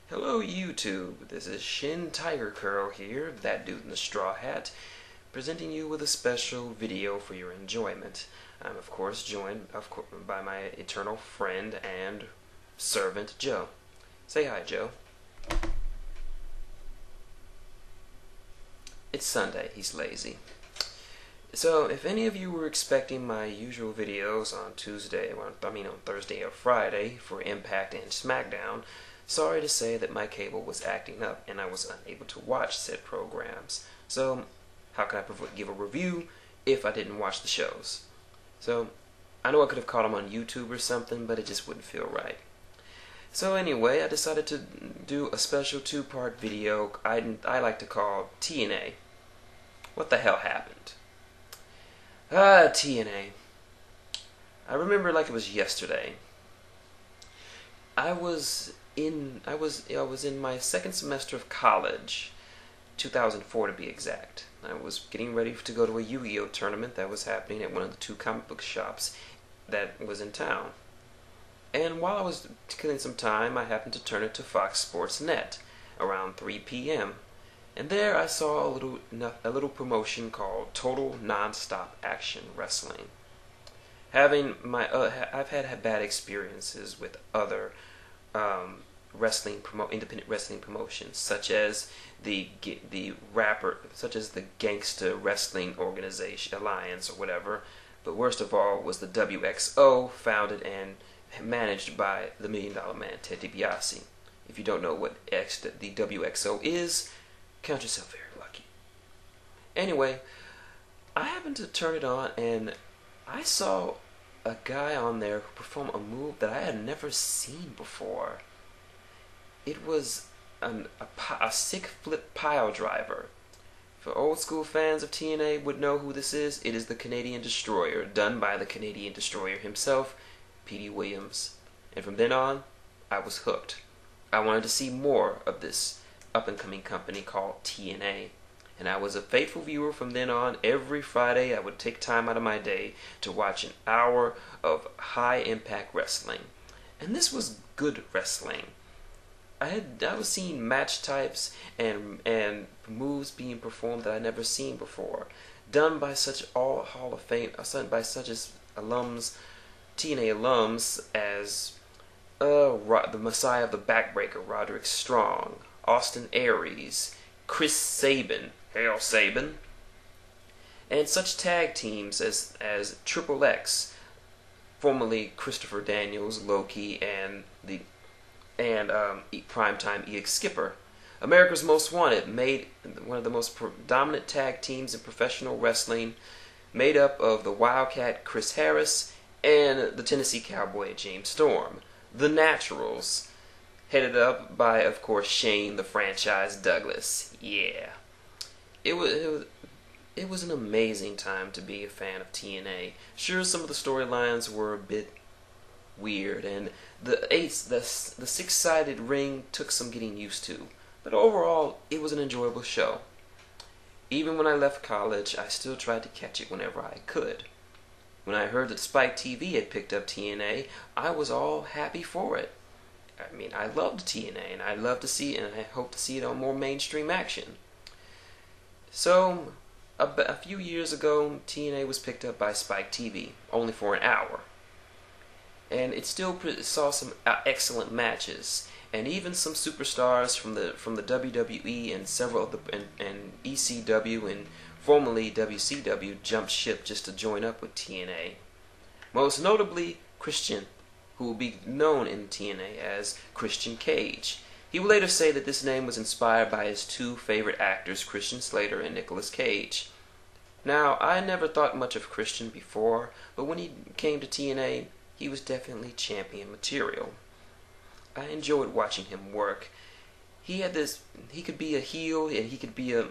Hello YouTube, this is shintigercurl here, that dude in the straw hat, presenting you with a special video for your enjoyment. I'm of course joined by my eternal friend and servant, Joe. Say hi, Joe. It's Sunday, he's lazy. So, if any of you were expecting my usual videos on on Thursday or Friday for Impact and SmackDown, sorry to say that my cable was acting up and I was unable to watch said programs. So, how can I give a review if I didn't watch the shows? So, I know I could have caught them on YouTube or something, but it just wouldn't feel right. So anyway, I decided to do a special two-part video I like to call TNA. What the hell happened? TNA. I remember like it was yesterday. I was in my second semester of college, 2004 to be exact. I was getting ready to go to a Yu-Gi-Oh tournament that was happening at one of the two comic book shops that was in town. And while I was killing some time, I happened to turn it to Fox Sports Net around 3 p.m. And there I saw a little promotion called Total Non-Stop Action Wrestling. I've had bad experiences with other independent wrestling promotions, such as the Gangsta Wrestling Organization Alliance or whatever. But worst of all was the WXO, founded and managed by the $1 Million Man Ted DiBiase. If you don't know what the WXO is, count yourself very lucky. Anyway, I happened to turn it on and I saw a guy on there perform a move that I had never seen before. It was a sick flip pile driver. For old school fans of TNA would know who this is. It is the Canadian Destroyer, done by the Canadian Destroyer himself, Petey Williams. And from then on, I was hooked. I wanted to see more of this up-and-coming company called TNA. And I was a faithful viewer from then on. Every Friday I would take time out of my day to watch an hour of high-impact wrestling. And this was good wrestling. I was seeing match types and moves being performed that I'd never seen before, done by such all Hall of Fame, by such as alums, TNA alums as the Messiah of the Backbreaker, Roderick Strong, Austin Aries, Chris Sabin, Hail Sabin, and such tag teams as Triple X, formerly Christopher Daniels, Loki, and Primetime EX Skipper. America's Most Wanted, made one of the most dominant tag teams in professional wrestling, made up of the Wildcat Chris Harris and the Tennessee Cowboy James Storm. The Naturals, headed up by, of course, Shane the Franchise Douglas. Yeah. It was an amazing time to be a fan of TNA. Sure, some of the storylines were a bit weird, and the six-sided ring took some getting used to, but overall it was an enjoyable show. Even when I left college, I still tried to catch it whenever I could. When I heard that Spike TV had picked up TNA, I was all happy for it. I mean, I loved TNA, and I hope to see it on more mainstream action. So, a few years ago, TNA was picked up by Spike TV, only for an hour. And it still saw some excellent matches, and even some superstars from the WWE and several of and ECW and formerly WCW jumped ship just to join up with TNA. Most notably, Christian, who will be known in TNA as Christian Cage. He will later say that this name was inspired by his two favorite actors, Christian Slater and Nicolas Cage. Now, I never thought much of Christian before, but when he came to TNA, he was definitely champion material. I enjoyed watching him work. He could be a heel and he could be a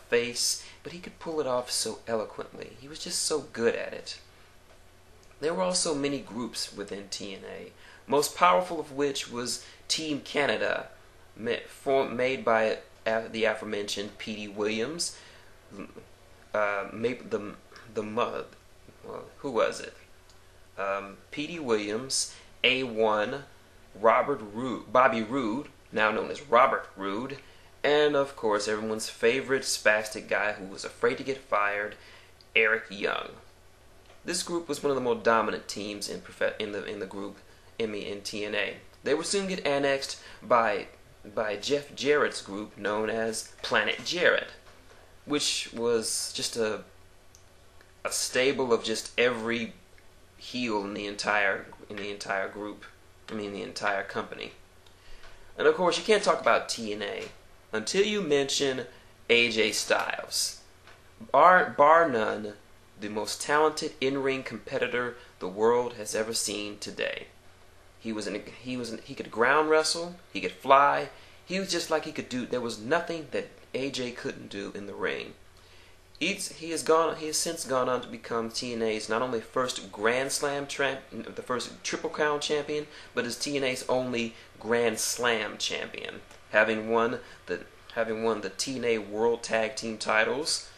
face, but he could pull it off so eloquently. He was just so good at it. There were also many groups within TNA, most powerful of which was Team Canada, made by the aforementioned Petey Williams, who was it? Petey Williams, A1, Bobby Roode, now known as Robert Roode, and of course everyone's favorite spastic guy who was afraid to get fired, Eric Young. This group was one of the more dominant teams in the group in TNA. They would soon get annexed by Jeff Jarrett's group known as Planet Jarrett, which was just a stable of just every heel in the entire group. The entire company. And of course, you can't talk about TNA until you mention AJ Styles. Bar none, the most talented in-ring competitor the world has ever seen today. He could ground wrestle, he could fly, he was just like he could do. There was nothing that AJ couldn't do in the ring. He has since gone on to become TNA's not only first Grand Slam the first Triple Crown champion, but is TNA's only Grand Slam champion, having won the TNA World Tag Team titles,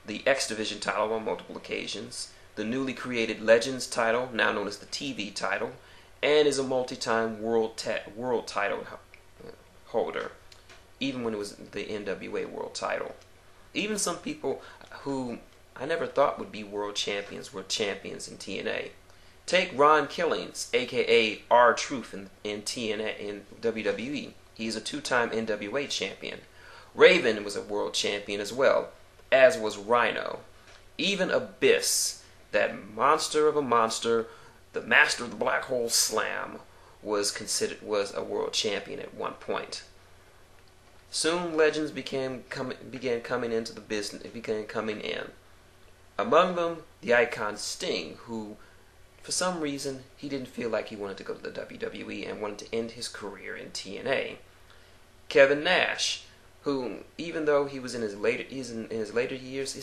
the X Division title on multiple occasions, the newly created Legends title, now known as the TV title, and is a multi-time world title holder, even when it was the NWA World title. Even some people who I never thought would be world champions were champions in TNA. Take Ron Killings, aka R-Truth in TNA in WWE. He's a two-time NWA champion. Raven was a world champion as well, as was Rhino. Even Abyss, that monster of a monster, the master of the Black Hole Slam, was a world champion at one point. Soon legends began coming into the business. Began coming in. Among them, the icon Sting, who, for some reason, he didn't feel like he wanted to go to the WWE and wanted to end his career in TNA. Kevin Nash, who, even though he was in his later years,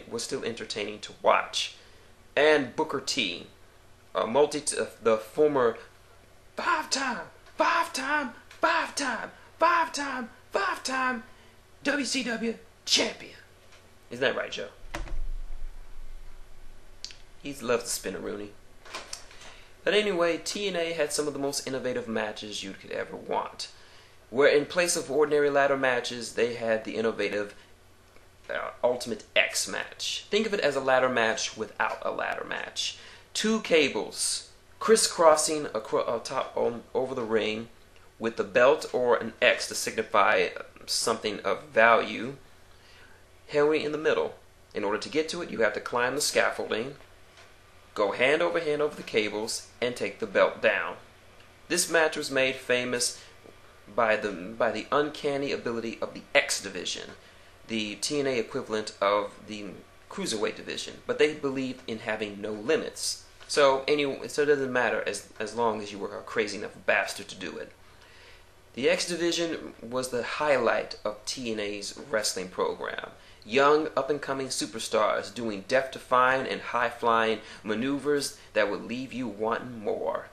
was still entertaining to watch. And Booker T, the former five-time WCW champion. Isn't that right, Joe? He loves to spin a Rooney. But anyway, TNA had some of the most innovative matches you could ever want. Where in place of ordinary ladder matches, they had the innovative Ultimate X match. Think of it as a ladder match without a ladder match. Two cables crisscrossing over the ring, with the belt or an X to signify something of value, held in the middle. In order to get to it, you have to climb the scaffolding, go hand over the cables, and take the belt down. This match was made famous by the uncanny ability of the X Division, the TNA equivalent of the Cruiserweight Division, but they believed in having no limits. So it doesn't matter as long as you were a crazy enough bastard to do it. The X Division was the highlight of TNA's wrestling program. Young, up-and-coming superstars doing death-defying and high-flying maneuvers that would leave you wanting more.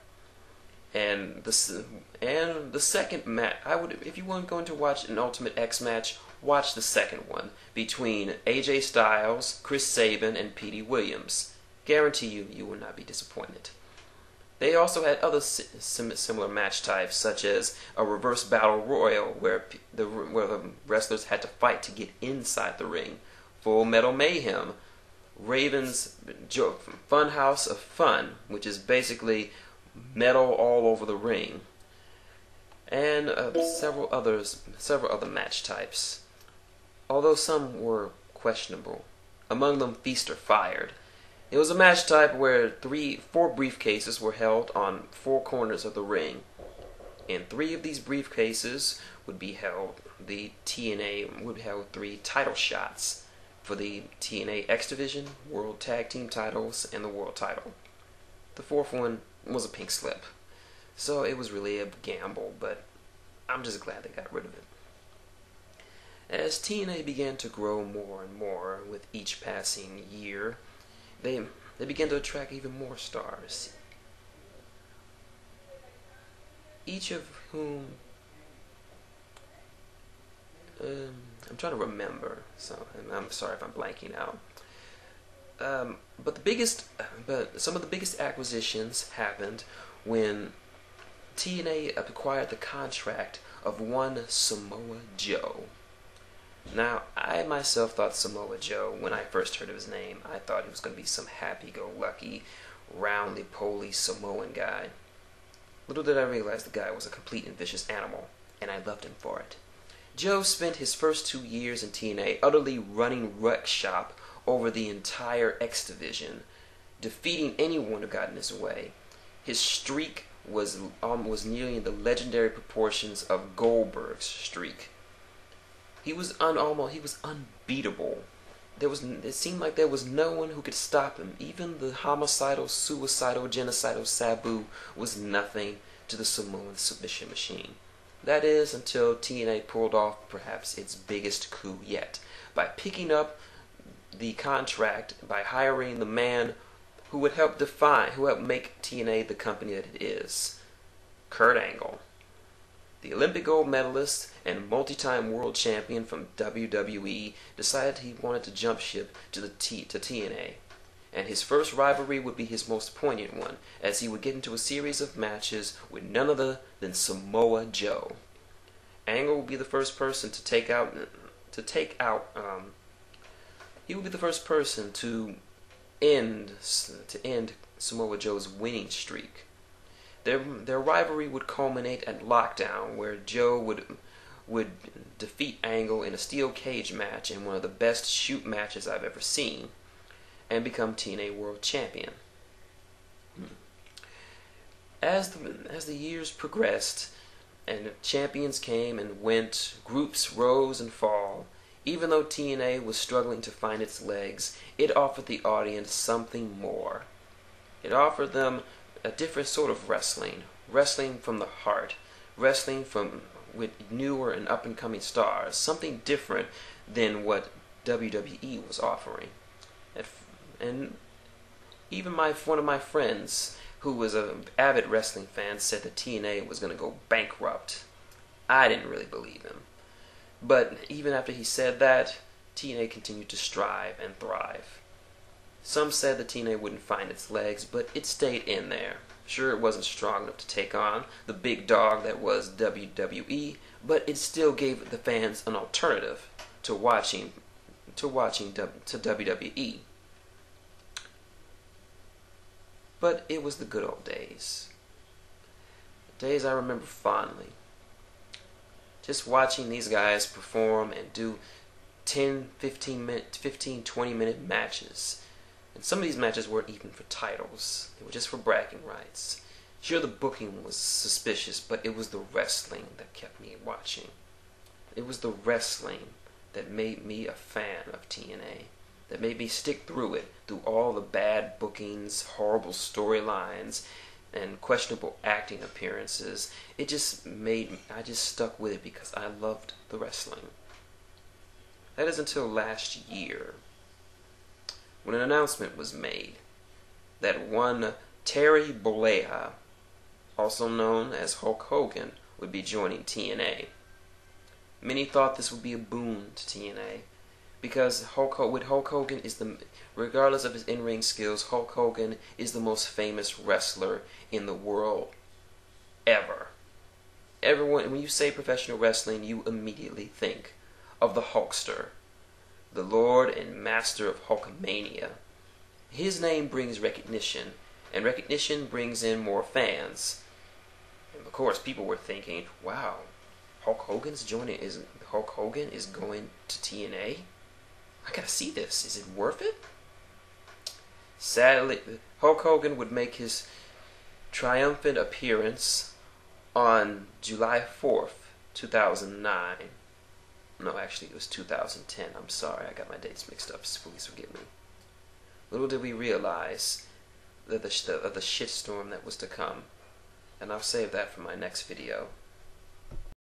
And the second match, if you weren't going to watch an Ultimate X match, watch the second one between AJ Styles, Chris Sabin, and Petey Williams. Guarantee you will not be disappointed. They also had other similar match types, such as a reverse battle royal, where the wrestlers had to fight to get inside the ring, Full Metal Mayhem, Raven's Funhouse of Fun, which is basically metal all over the ring, and several other match types, although some were questionable. Among them, Feast or Fired. It was a match type where four briefcases were held on four corners of the ring. In three of these briefcases the TNA would have 3 title shots for the TNA X Division, World Tag Team titles, and the World title. The fourth one was a pink slip. So it was really a gamble, but I'm just glad they got rid of it. As TNA began to grow more and more with each passing year, they began to attract even more stars, each of whom I'm trying to remember, so I'm sorry if I'm blanking out. But some of the biggest acquisitions happened when TNA acquired the contract of one Samoa Joe. Now, I myself thought Samoa Joe, when I first heard of his name, I thought he was going to be some happy-go-lucky, roundly-poly Samoan guy. Little did I realize the guy was a complete and vicious animal, and I loved him for it. Joe spent his first 2 years in TNA utterly running ruckshop over the entire X Division, defeating anyone who got in his way. His streak was nearly in the legendary proportions of Goldberg's streak. He was unbeatable. It seemed like there was no one who could stop him. Even the homicidal, suicidal, genocidal Sabu was nothing to the Samoan submission machine. That is, until TNA pulled off perhaps its biggest coup yet, by picking up the contract, by hiring the man who would help make TNA the company that it is, Kurt Angle. The Olympic gold medalist and multi-time world champion from WWE decided he wanted to jump ship to TNA, and his first rivalry would be his most poignant one, as he would get into a series of matches with none other than Samoa Joe. Angle would be the first person he would be the first person to end Samoa Joe's winning streak. Their rivalry would culminate at Lockdown, where Joe would defeat Angle in a steel cage match in one of the best shoot matches I've ever seen, and become TNA World Champion. As the years progressed, and champions came and went, groups rose and fall, even though TNA was struggling to find its legs, it offered the audience something more. It offered them a different sort of wrestling from the heart, wrestling with newer and up-and-coming stars, something different than what WWE was offering. And even one of my friends, who was an avid wrestling fan, said that TNA was going to go bankrupt. I didn't really believe him. But even after he said that, TNA continued to strive and thrive. Some said that TNA wouldn't find its legs, but it stayed in there. Sure, it wasn't strong enough to take on the big dog that was WWE, but it still gave the fans an alternative to watching WWE. But it was the good old days. Days I remember fondly. Just watching these guys perform and do 10, 15, 20 minute matches. And some of these matches weren't even for titles. They were just for bragging rights. Sure, the booking was suspicious, but it was the wrestling that kept me watching. It was the wrestling that made me a fan of TNA. That made me stick through it, through all the bad bookings, horrible storylines, and questionable acting appearances. I just stuck with it because I loved the wrestling. That is until last year, when an announcement was made that one Terry Bollea, also known as Hulk Hogan, would be joining TNA. Many thought this would be a boon to TNA, because Hulk Hogan regardless of his in-ring skills, Hulk Hogan is the most famous wrestler in the world ever. Everyone, when you say professional wrestling, you immediately think of the Hulkster, the Lord and Master of Hulkamania. His name brings recognition, and recognition brings in more fans. And of course, people were thinking, "Wow, Hulk Hogan is going to TNA? I gotta see this. Is it worth it?" Sadly, Hulk Hogan would make his triumphant appearance on July 4th, 2009. No, actually, it was 2010. I'm sorry, I got my dates mixed up. Please forgive me. Little did we realize the shitstorm that was to come, and I'll save that for my next video.